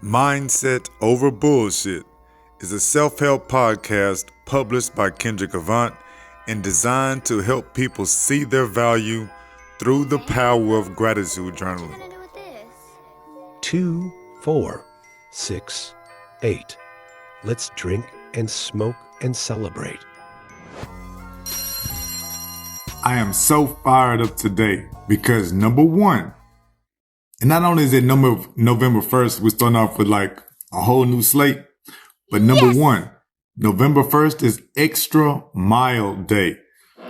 Mindset Over Bullshit is a self-help podcast published by Kendrick Avant and designed to help people see their value through the power of gratitude journaling. 2, 4, 6, 8. Let's drink and smoke and celebrate. I am so fired up today because number one, and not only is it November 1st, we're starting off with like a whole new slate, but number one, November 1st is Extra Mile Day.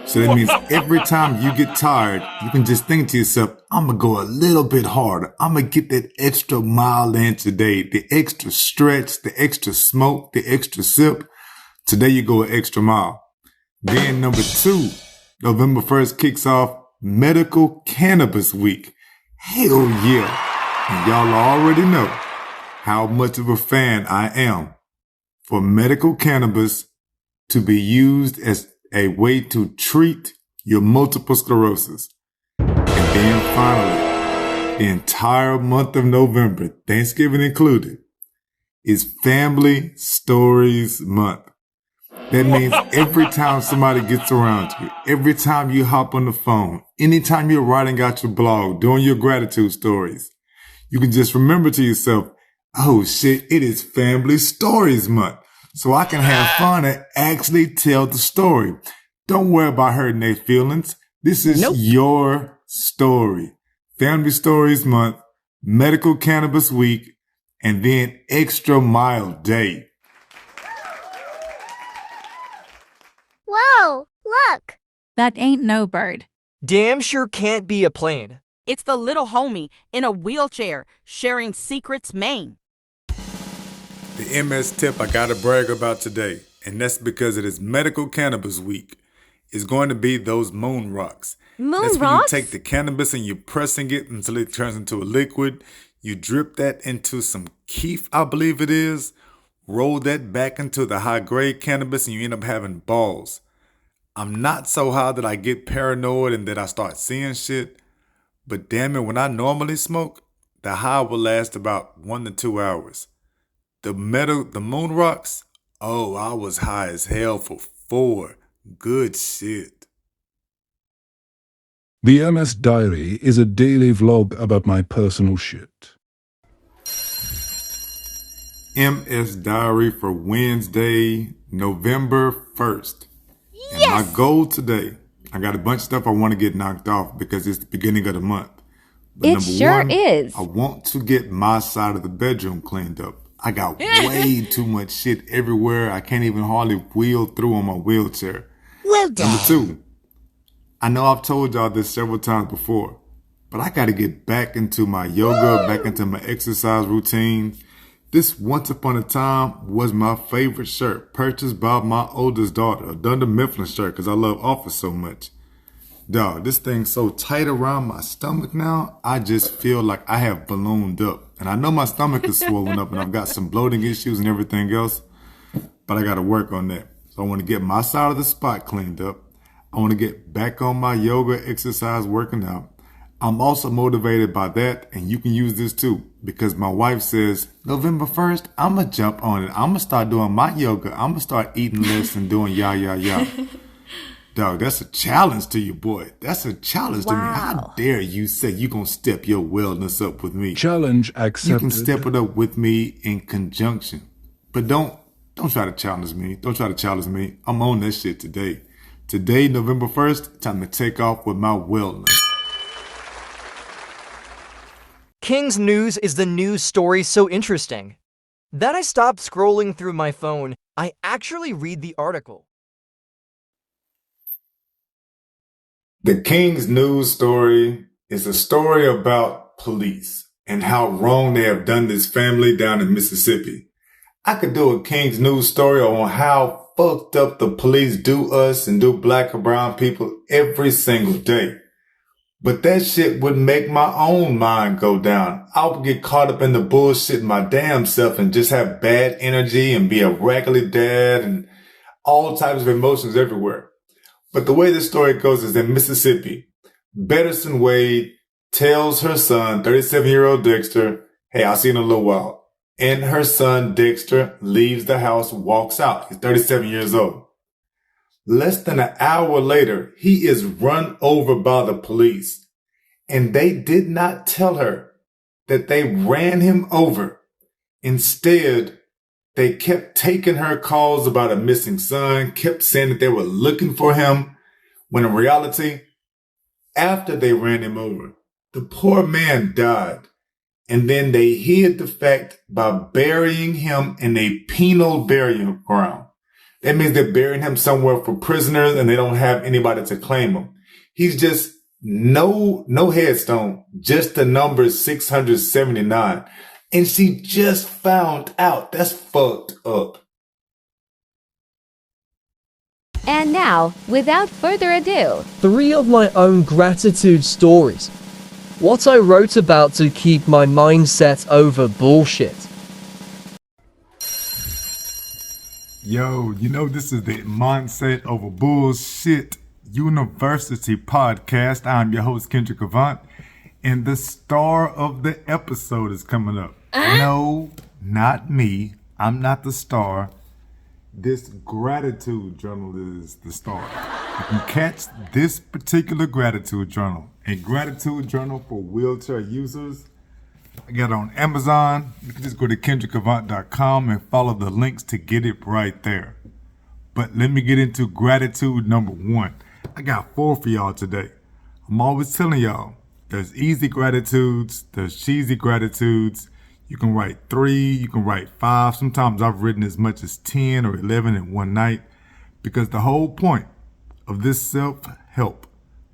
So that means every time you get tired, you can just think to yourself, I'm going to go a little bit harder. I'm going to get that extra mile in today, the extra stretch, the extra smoke, the extra sip. Today you go an extra mile. Then number two, November 1st kicks off Medical Cannabis Week. Hell yeah. And y'all already know how much of a fan I am for medical cannabis to be used as a way to treat your multiple sclerosis. And then finally, the entire month of November, Thanksgiving included, is Family Stories Month. That means every time somebody gets around you, every time you hop on the phone, anytime you're writing out your blog, doing your gratitude stories, you can just remember to yourself, oh shit, it is Family Stories Month. So I can have fun and actually tell the story. Don't worry about hurting their feelings. This is your story. Family Stories Month, Medical Cannabis Week, and then Extra Mile Day. Whoa, look! That ain't no bird. Damn sure can't be a plane. It's the little homie in a wheelchair sharing secrets, Maine. The MS tip I gotta brag about today, and that's because it is Medical Cannabis Week, is going to be those moon rocks. That's when you take the cannabis and you're pressing it until it turns into a liquid. You drip that into some keef, I believe it is. Roll that back into the high-grade cannabis and you end up having balls. I'm not so high that I get paranoid and that I start seeing shit. But damn it, when I normally smoke, the high will last about 1 to 2 hours. The moon rocks, oh, I was high as hell for 4. Good shit. The MS Diary is a daily vlog about my personal shit. MS Diary for Wednesday, November 1st. And my goal today, I got a bunch of stuff I want to get knocked off because it's the beginning of the month. But It sure is. I want to get my side of the bedroom cleaned up. I got way too much shit everywhere. I can't even hardly wheel through on my wheelchair. Well done. Number two, I know I've told y'all this several times before, but I got to get back into my yoga, back into my exercise routine. This Once Upon a Time was my favorite shirt, purchased by my oldest daughter, a Dunder Mifflin shirt, because I love Office so much. Dog, this thing's so tight around my stomach now, I just feel like I have ballooned up. And I know my stomach is swollen up and I've got some bloating issues and everything else, but I got to work on that. So I want to get my side of the spot cleaned up. I want to get back on my yoga, exercise, working out. I'm also motivated by that, and you can use this too, because my wife says, November 1st, I'm going to jump on it. I'm going to start doing my yoga. I'm going to start eating less and doing yah. Dog, that's a challenge to you, boy. That's a challenge to me. How dare you say you're going to step your wellness up with me? Challenge accepted. You can step it up with me in conjunction. But don't try to challenge me. Don't try to challenge me. I'm on that shit today. Today, November 1st, time to take off with my wellness. King's news is the news story so interesting that I stopped scrolling through my phone. I actually read the article. The King's news story is a story about police and how wrong they have done this family down in Mississippi. I could do a King's news story on how fucked up the police do us and do black or brown people every single day. But that shit would make my own mind go down. I would get caught up in the bullshit my damn self and just have bad energy and be a raggedy dad and all types of emotions everywhere. But the way this story goes is in Mississippi, Betterson Wade tells her son, 37-year-old Dexter, hey, I'll see you in a little while. and her son Dexter leaves the house, walks out. He's 37 years old. Less than an hour later, he is run over by the police, and they did not tell her that they ran him over. Instead, they kept taking her calls about a missing son, kept saying that they were looking for him, when in reality, after they ran him over, the poor man died. And then they hid the fact by burying him in a penal burial ground. That means they're burying him somewhere for prisoners and they don't have anybody to claim him. He's just no headstone, just the number 679. And she just found out. That's fucked up. And now, without further ado, 3 of my own gratitude stories. What I wrote about to keep my mindset over bullshit. Yo, you know this is the Mindset Over Bullshit University podcast. I'm your host, Kendrick Avant, and the star of the episode is coming up. No, not me. I'm not the star. This gratitude journal is the star. You can catch this particular gratitude journal, a gratitude journal for wheelchair users. I got it on Amazon. You can just go to kendrickavant.com and follow the links to get it right there. But let me get into gratitude number 1. I got 4 for y'all today. I'm always telling y'all, there's easy gratitudes, there's cheesy gratitudes. You can write 3, you can write 5. Sometimes I've written as much as 10 or 11 in one night, because the whole point of this self-help,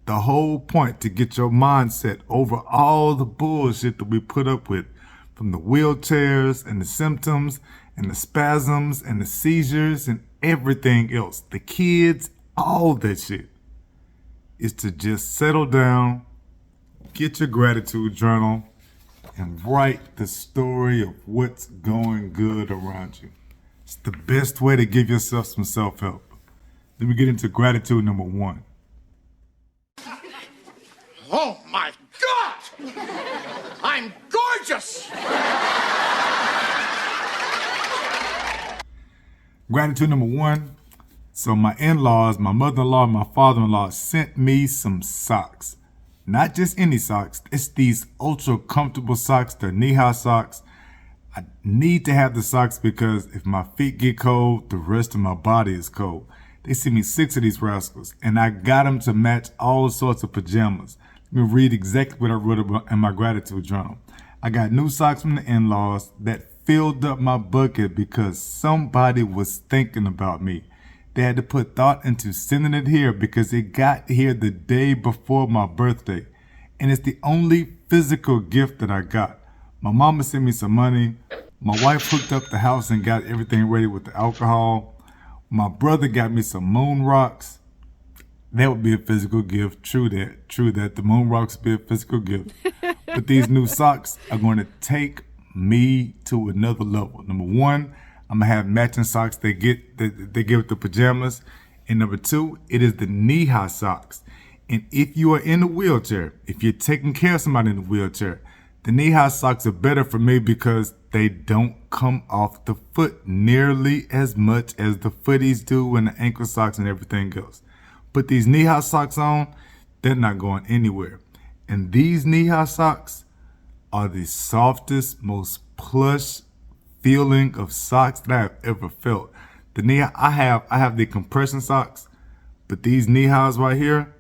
the whole point to get your mindset over all the bullshit that we put up with, from the wheelchairs and the symptoms and the spasms and the seizures and everything else, the kids, all that shit, is to just settle down, get your gratitude journal, and write the story of what's going good around you. It's the best way to give yourself some self-help. Let me get into gratitude number 1. Oh my God! I'm gorgeous! Gratitude number 1. So my in-laws, my mother-in-law, and my father-in-law sent me some socks. Not just any socks. It's these ultra comfortable socks. They're knee-high socks. I need to have the socks because if my feet get cold, the rest of my body is cold. They sent me 6 of these rascals, and I got them to match all sorts of pajamas. Let me read exactly what I wrote about in my gratitude journal. I got new socks from the in-laws that filled up my bucket because somebody was thinking about me. They had to put thought into sending it here because it got here the day before my birthday. And it's the only physical gift that I got. My mama sent me some money. My wife hooked up the house and got everything ready with the alcohol. My brother got me some moon rocks. That would be a physical gift. True that. The moon rocks would be a physical gift. But these new socks are going to take me to another level. Number 1, I'm going to have matching socks they give with the pajamas. And number 2, it is the knee-high socks. And if you are in a wheelchair, if you're taking care of somebody in a wheelchair, the knee-high socks are better for me because they don't come off the foot nearly as much as the footies do and the ankle socks and everything else. Put these knee-high socks on, they're not going anywhere. And these knee-high socks are the softest, most plush feeling of socks that I have ever felt. The knee-high, I have the compression socks, but these knee-highs right here,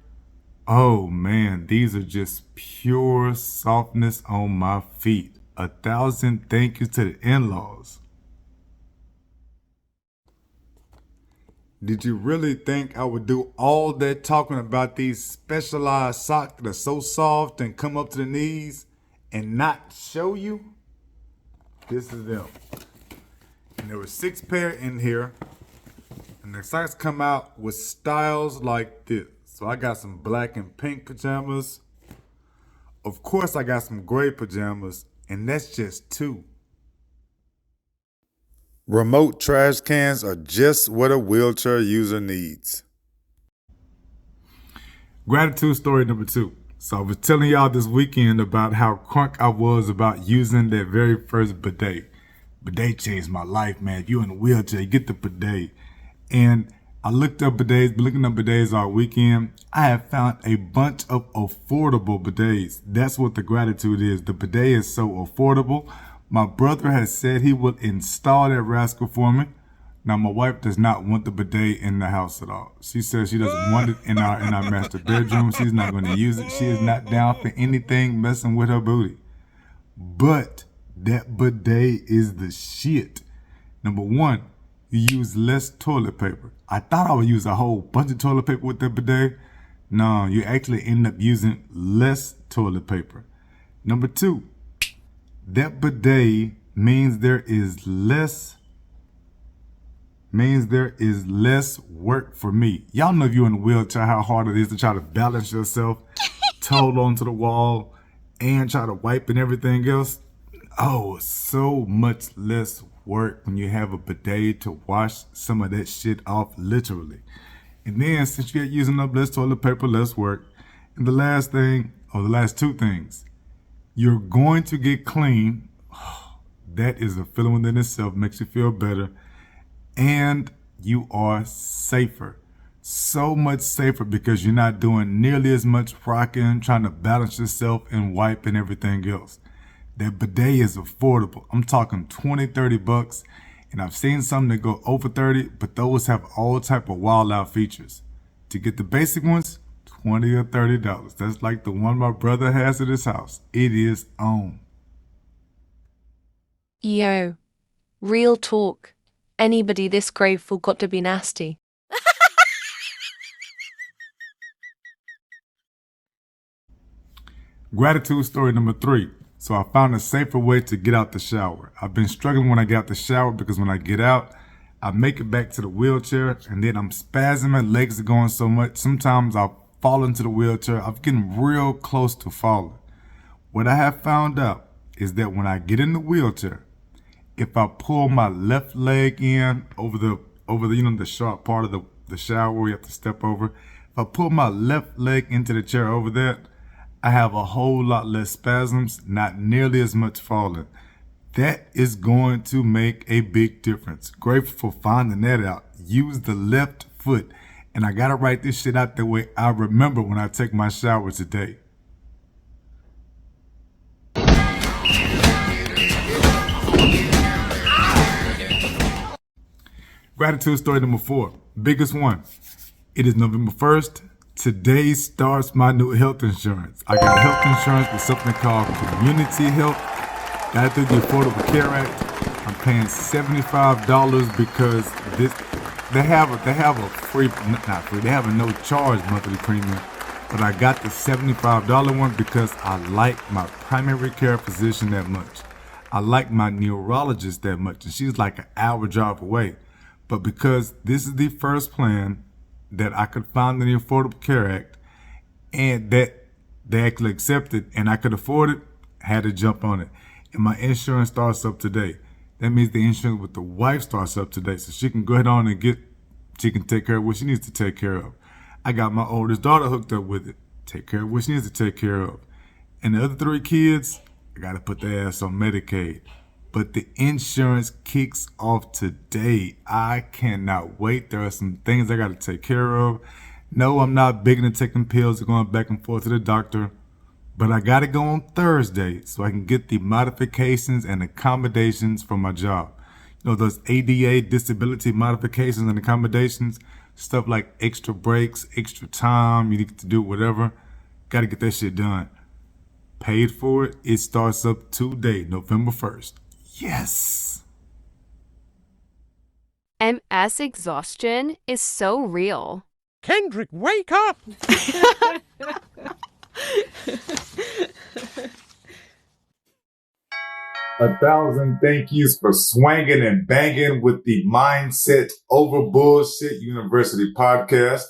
oh man, these are just pure softness on my feet. 1,000 thank yous to the in-laws. Did you really think I would do all that talking about these specialized socks that are so soft and come up to the knees and not show you? This is them. And there were 6 pair in here. And the socks come out with styles like this. So I got some black and pink pajamas. Of course I got some gray pajamas. And that's just 2. Remote trash cans are just what a wheelchair user needs. Gratitude story number 2. So I was telling y'all this weekend about how crunk I was about using that very first bidet. Bidet changed my life, man. If you're in a wheelchair, get the bidet. And I looked up bidets, been looking up bidets all weekend. I have found a bunch of affordable bidets. That's what the gratitude is. The bidet is so affordable. My brother has said he will install that rascal for me. Now, my wife does not want the bidet in the house at all. She says she doesn't want it in our master bedroom. She's not going to use it. She is not down for anything messing with her booty. But that bidet is the shit. Number one, you use less toilet paper. I thought I would use a whole bunch of toilet paper with that bidet. No, you actually end up using less toilet paper. Number two, that bidet means there is less work for me. Y'all know if you're in a wheelchair how hard it is to try to balance yourself, toe onto the wall, and try to wipe and everything else. Oh, so much less work when you have a bidet to wash some of that shit off, literally. And then since you're using up less toilet paper, less work. And the last thing, or the last two things, you're going to get clean. That is a feeling within itself, makes you feel better. And you are safer. So much safer because you're not doing nearly as much rocking, trying to balance yourself and wipe and everything else. That bidet is affordable. I'm talking 20, 30 bucks. And I've seen some that go over 30, but those have all type of wild out features. To get the basic ones, $20 or $30. That's like the one my brother has at his house. It is on. Yo, real talk. Anybody this grateful got to be nasty. Gratitude story number 3. So I found a safer way to get out the shower. I've been struggling when I get out the shower because when I get out, I make it back to the wheelchair and then I'm spasming, my legs are going so much. Sometimes I'll fall into the wheelchair. I'm getting real close to falling. What I have found out is that when I get in the wheelchair, if I pull my left leg in over the the sharp part of the shower where you have to step over, if I pull my left leg into the chair over that, I have a whole lot less spasms, not nearly as much falling. That is going to make a big difference. Grateful for finding that out. Use the left foot. And I gotta write this shit out the way I remember when I take my shower today. Gratitude story number 4. Biggest one. It is November 1st. Today starts my new health insurance. I got health insurance with something called Community Health. Got it through the Affordable Care Act. I'm paying $75 because they have a free, not free, they have a no charge monthly premium. But I got the $75 one because I like my primary care physician that much. I like my neurologist that much, and she's like an hour drive away. But because this is the first plan that I could find in the Affordable Care Act and that they actually accepted and I could afford it, I had to jump on it. And my insurance starts up today. That means the insurance with the wife starts up today. So she can go ahead on and she can take care of what she needs to take care of. I got my oldest daughter hooked up with it. Take care of what she needs to take care of. And the other 3 kids, I got to put their ass on Medicaid. But the insurance kicks off today. I cannot wait. There are some things I got to take care of. No, I'm not big into taking pills or going back and forth to the doctor. But I got to go on Thursday so I can get the modifications and accommodations for my job. You know, those ADA disability modifications and accommodations, stuff like extra breaks, extra time, you need to do whatever. Got to get that shit done. Paid for it. It starts up today, November 1st. Yes. MS exhaustion is so real. Kendrick, wake up! 1,000 thank yous for swanging and banging with the Mindset Over Bullshit University podcast.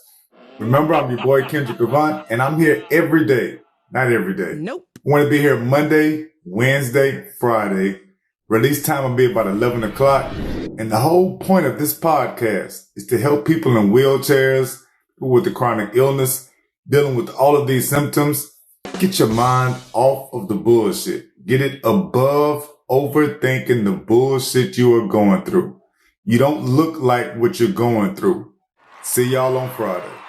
Remember, I'm your boy Kendrick Avant, and I'm here every day. Not every day. Nope. I want to be here Monday, Wednesday, Friday. Release time will be about 11 o'clock. And the whole point of this podcast is to help people in wheelchairs, people with the chronic illness, dealing with all of these symptoms. Get your mind off of the bullshit. Get it above overthinking the bullshit you are going through. You don't look like what you're going through. See y'all on Friday.